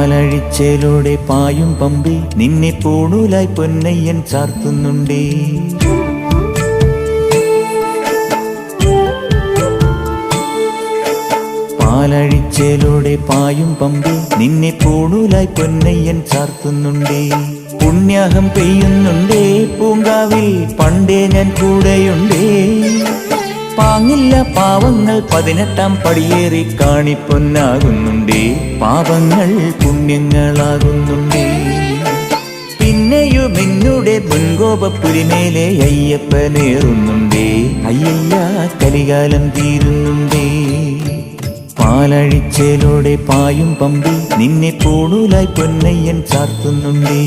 പാലഴിച്ചേലൂടെ പായും പമ്പി നിന്നെ പൂണൂലായി പൊന്നയ്യൻ ചാർത്തുന്നുണ്ടേ. പാലഴിച്ചേലൂടെ പായും പമ്പി നിന്നെ പൂണൂലായി പൊന്നയ്യൻ ചാർത്തുന്നുണ്ടേ. പുണ്യാഹം പെയ്യുന്നുണ്ടേ പൂങ്കാവിൽ പണ്ടേ ഞാൻ കൂടെയുണ്ടേ. പാങ്ങില്ല പാവങ്ങൾ 18-ാം പടിയേറി കാണിപ്പൊന്നാകുന്നുണ്ടേ. പാപങ്ങൾ പുണ്യങ്ങളാകുന്നുണ്ടേ. പിന്നെയും എന്നുടെ മുൻകോപപ്പുരിമേലെ അയ്യപ്പനേറുന്നുണ്ടേ. അയ്യയ്യ കലികാലം തീരുന്നുണ്ടേ. പാലഴിച്ചേലൂടെ പായും പമ്പി നിന്നെ പൂണൂലായി പൊന്നയ്യൻ ചാർത്തുന്നുണ്ടേ.